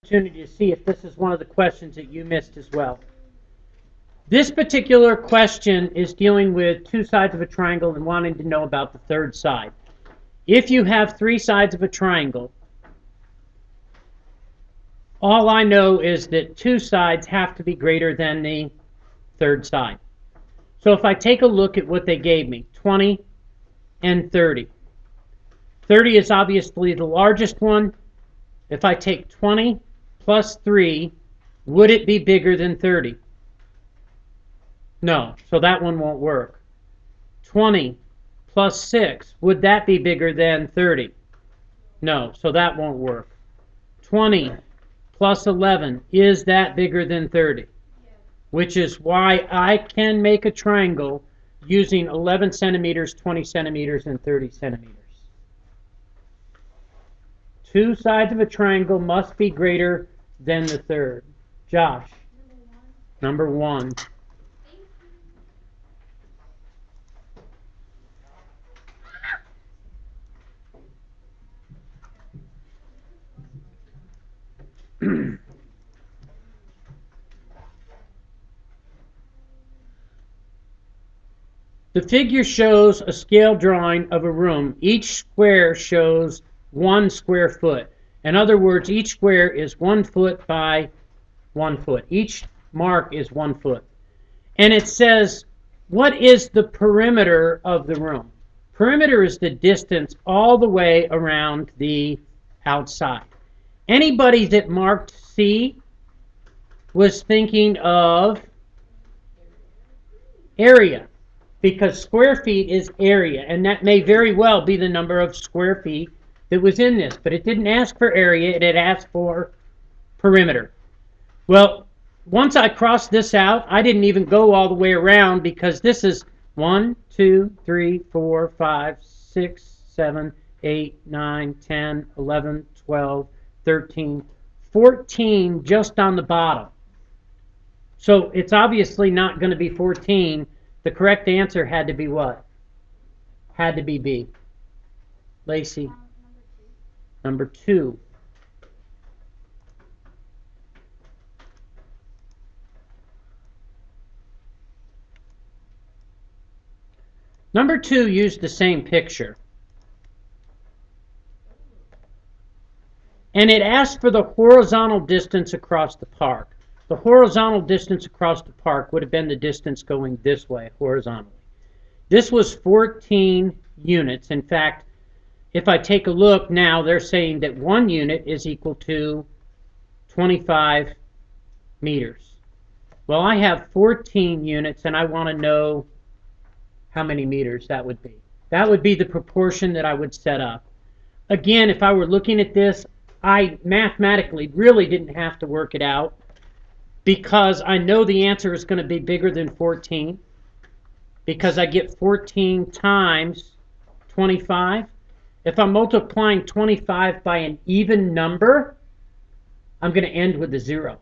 opportunity to see if this is one of the questions that you missed as well. This particular question is dealing with two sides of a triangle and wanting to know about the third side. If you have three sides of a triangle, all I know is that two sides have to be greater than the third side. So if I take a look at what they gave me, 20 and 30. 30 is obviously the largest one. If I take 20 plus 3, would it be bigger than 30? No, so that one won't work. 20 plus 6, would that be bigger than 30? No, so that won't work. 20 plus 11, is that bigger than 30? Yes. Which is why I can make a triangle using 11 centimeters, 20 centimeters, and 30 centimeters. Two sides of a triangle must be greater than the third. Josh. Number one. The figure shows a scale drawing of a room. Each square shows 1 square foot. In other words, each square is 1 foot by 1 foot. Each mark is 1 foot. And it says, what is the perimeter of the room? Perimeter is the distance all the way around the outside. Anybody that marked C was thinking of area, because square feet is area, and that may very well be the number of square feet that was in this, but it didn't ask for area, it had asked for perimeter. Well, once I crossed this out, I didn't even go all the way around, because this is 1, 2, 3, 4, 5, 6, 7, 8, 9, 10, 11, 12, 13, 14 just on the bottom. So it's obviously not going to be 14. The correct answer had to be what? Had to be B. Lacey. Number 2. Number 2 used the same picture. And it asked for the horizontal distance across the park. The horizontal distance across the park would have been the distance going this way, horizontally. This was 14 units. In fact, if I take a look now, they're saying that 1 unit is equal to 25 meters. Well, I have 14 units, and I want to know how many meters that would be. That would be the proportion that I would set up. Again, if I were looking at this, I mathematically really didn't have to work it out, because I know the answer is going to be bigger than 14, because I get 14 times 25. If I'm multiplying 25 by an even number, I'm going to end with a 0,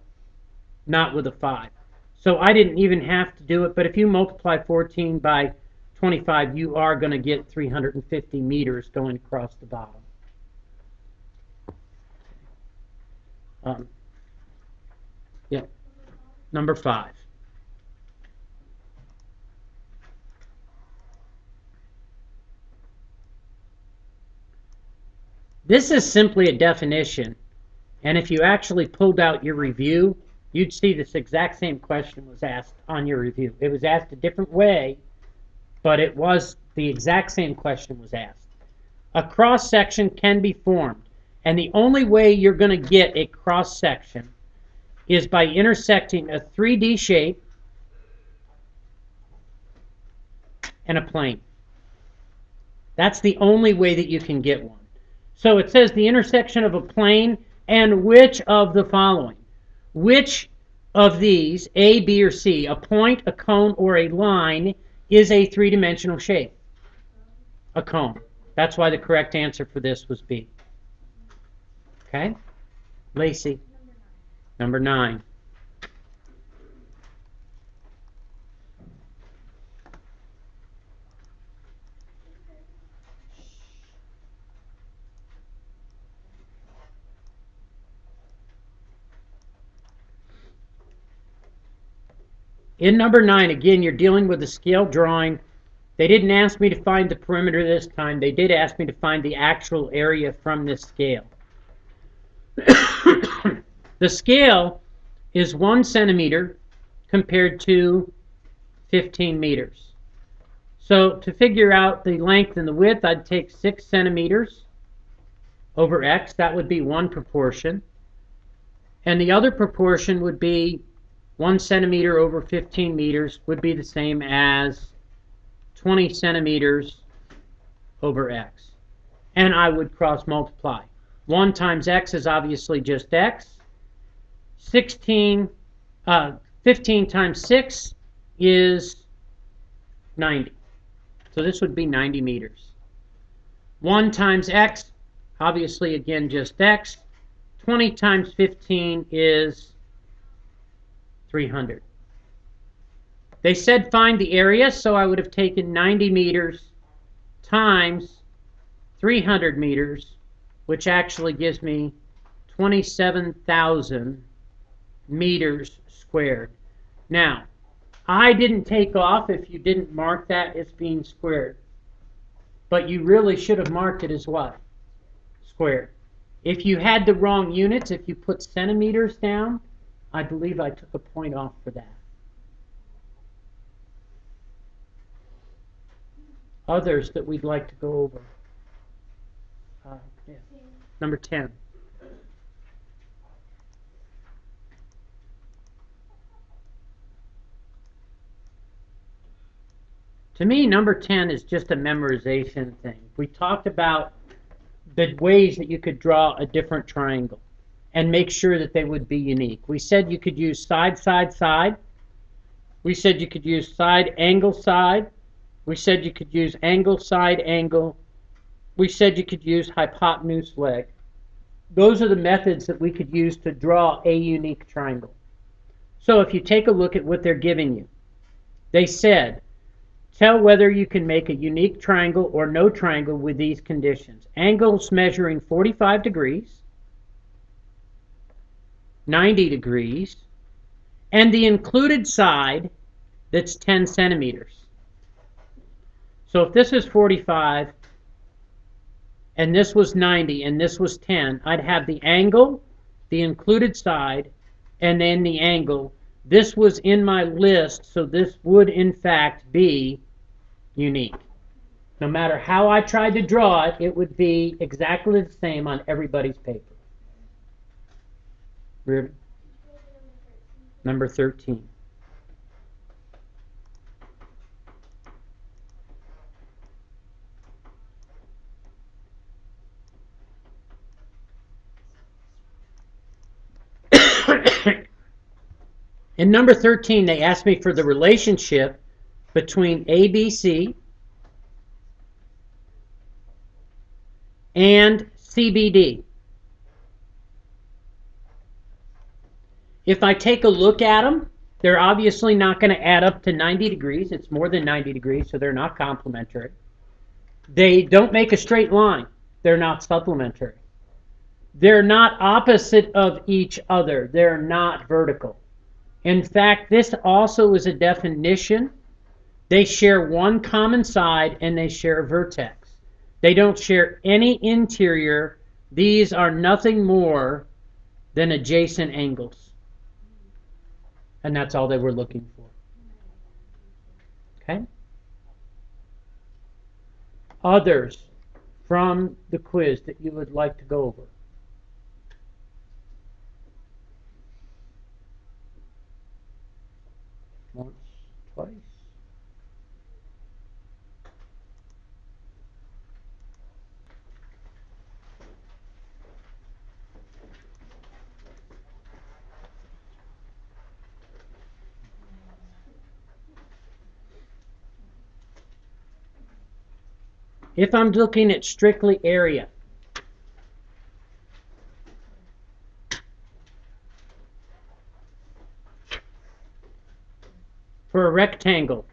not with a 5. So I didn't even have to do it, but if you multiply 14 by 25, you are going to get 350 meters going across the bottom. Yeah. Number 5. This is simply a definition, and if you actually pulled out your review, you'd see this exact same question was asked on your review. It was asked a different way, but it was the exact same question was asked. A cross section can be formed, and the only way you're going to get a cross section is by intersecting a 3D shape and a plane. That's the only way that you can get one. So it says the intersection of a plane and which of the following? Which of these, A, B, or C, a point, a cone, or a line, is a three-dimensional shape? A cone. That's why the correct answer for this was B. Okay? Lacey. Number 9. In number 9, again, you're dealing with a scale drawing. They didn't ask me to find the perimeter this time. They did ask me to find the actual area from this scale. The scale is 1 centimeter compared to 15 meters. So to figure out the length and the width, I'd take 6 centimeters over x. That would be one proportion. And the other proportion would be 1 centimeter over 15 meters would be the same as 20 centimeters over x. And I would cross multiply. 1 times x is obviously just x. 15 times 6 is 90. So this would be 90 meters. 1 times x, obviously again just x. 20 times 15 is 300. They said find the area, so I would have taken 90 meters times 300 meters, which actually gives me 27,000 meters squared. Now, I didn't take off if you didn't mark that as being squared. But you really should have marked it as what? Squared. If you had the wrong units, if you put centimeters down, I believe I took a point off for that. Others that we'd like to go over. Yeah. Number 10. To me, number 10 is just a memorization thing. We talked about the ways that you could draw a different triangle and make sure that they would be unique. We said you could use side, side, side. We said you could use side, angle, side. We said you could use angle, side, angle. We said you could use hypotenuse, leg. Those are the methods that we could use to draw a unique triangle. So if you take a look at what they're giving you, they said, tell whether you can make a unique triangle or no triangle with these conditions. Angles measuring 45 degrees, 90 degrees, and the included side that's 10 centimeters. So if this is 45, and this was 90, and this was 10, I'd have the angle, the included side, and then the angle. This was in my list, so this would in fact be unique. No matter how I tried to draw it, it would be exactly the same on everybody's paper. Reardon? Number 13. In number 13, they asked me for the relationship between ABC and CBD. If I take a look at them, they're obviously not going to add up to 90 degrees. It's more than 90 degrees, so they're not complementary. They don't make a straight line. They're not supplementary. They're not opposite of each other. They're not vertical. In fact, this also is a definition. They share one common side and they share a vertex. They don't share any interior. These are nothing more than adjacent angles. And that's all they were looking for. Okay? Others from the quiz that you would like to go over? Once, twice. If I'm looking at strictly area, for a rectangle,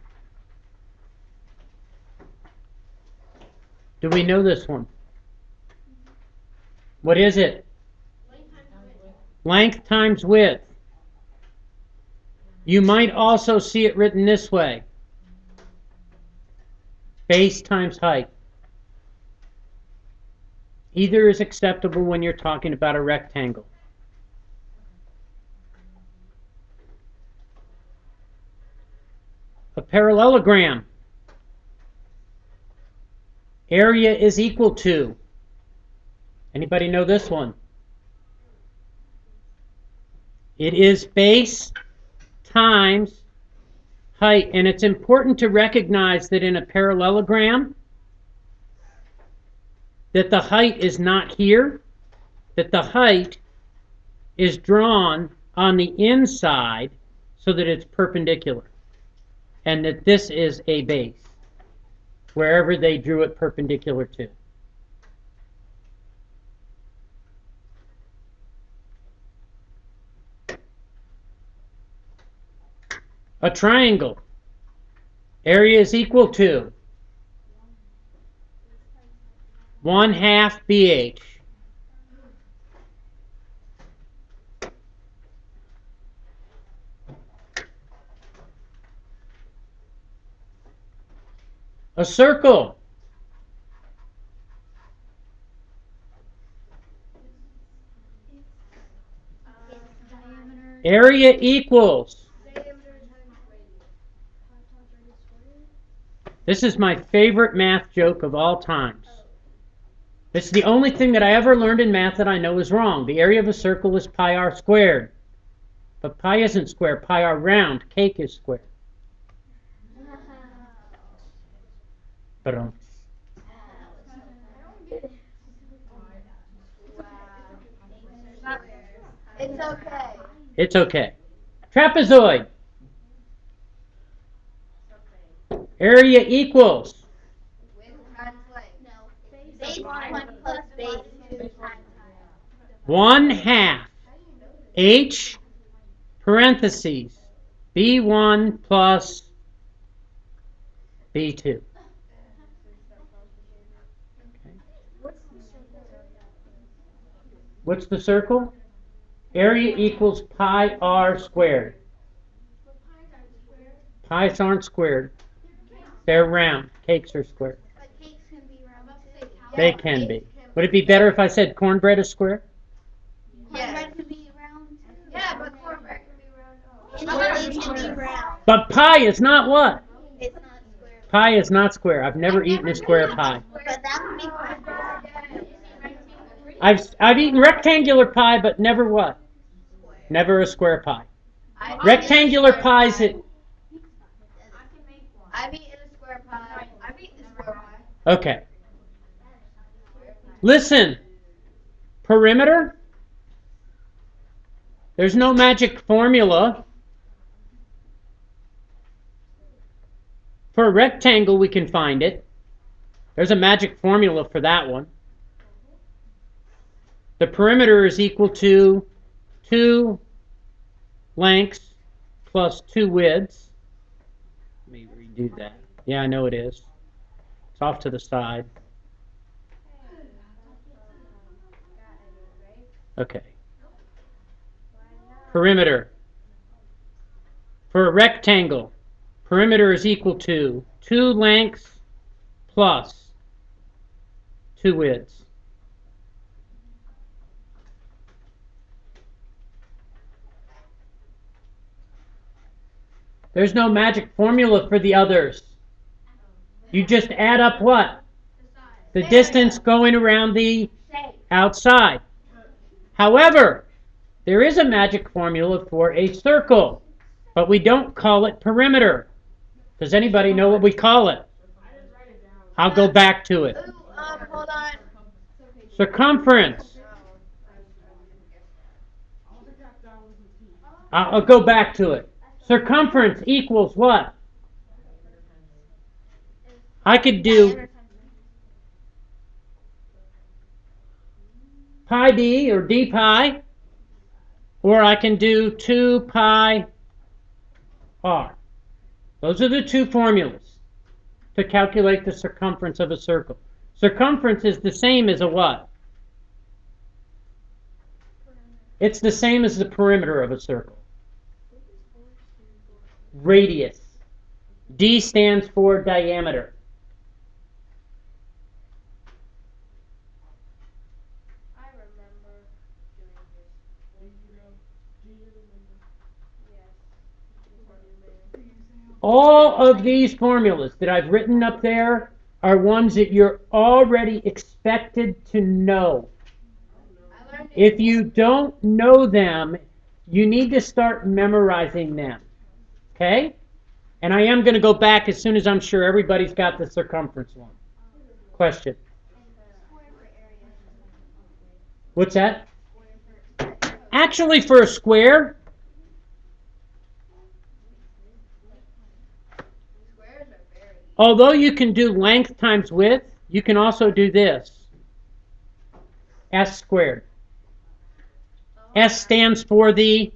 do we know this one? What is it? Length times width. You might also see it written this way. Base times height. Either is acceptable when you're talking about a rectangle. A parallelogram. Area is equal to. Anybody know this one? It is base times height. And it's important to recognize that in a parallelogram, that the height is not here, that the height is drawn on the inside so that it's perpendicular, and that this is a base, wherever they drew it perpendicular to. A triangle. Area is equal to 1/2 BH. A circle. Area equals. This is my favorite math joke of all times. This is the only thing that I ever learned in math that I know is wrong. The area of a circle is pi r squared. But pi isn't square. Pi r round. Cake is square. But It's okay. It's okay. Trapezoid. Area equals. Base 1 plus base 2 times 1/2 h parentheses b1 plus b2. Okay. What's the circle? Area equals pi r squared. Pi's aren't squared. They're round. Cakes are square. But cakes can be round too. They can be. Would it be better if I said cornbread is square? Cornbread can be round too. Yeah, but cornbread can be round. Anything can be round. But pie is not what? It's not square. Pie is not square. I've never eaten a square pie. But that can be cornbread. I've eaten rectangular pie, but never what? Never a square pie. Rectangular pies. I've eaten a square pie. I've eaten a square pie. Okay. Listen. Perimeter. There's no magic formula. For a rectangle, we can find it. There's a magic formula for that one. The perimeter is equal to 2 lengths plus 2 widths. Let me redo that. Yeah, I know it is. It's off to the side. Okay. Perimeter. For a rectangle, perimeter is equal to 2 lengths plus 2 widths. There's no magic formula for the others. You just add up what? The distance going around the outside. However, there is a magic formula for a circle, but we don't call it perimeter. Does anybody know what we call it? I'll go back to it. Hold on. Circumference. I'll go back to it. Circumference equals what? I could do pi d or d pi, or I can do 2 pi r. Those are the two formulas to calculate the circumference of a circle. Circumference is the same as a what? It's the same as the perimeter of a circle. radius. D stands for diameter. I remember doing this. Yes. All of these formulas that I've written up there are ones that you're already expected to know. If you don't know them, you need to start memorizing them. Okay? And I am going to go back as soon as I'm sure everybody's got the circumference one. Question? What's that? Actually, for a square, although you can do length times width, you can also do this. S squared. S stands for the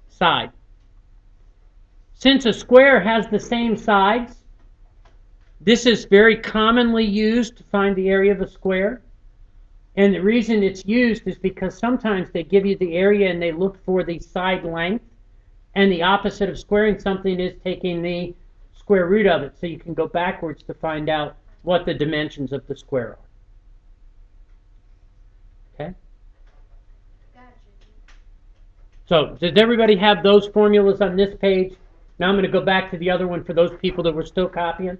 side. Since a square has the same sides, this is very commonly used to find the area of a square. And the reason it's used is because sometimes they give you the area and they look for the side length. And the opposite of squaring something is taking the square root of it. So you can go backwards to find out what the dimensions of the square are. Okay? So does everybody have those formulas on this page? Now I'm going to go back to the other one for those people that were still copying.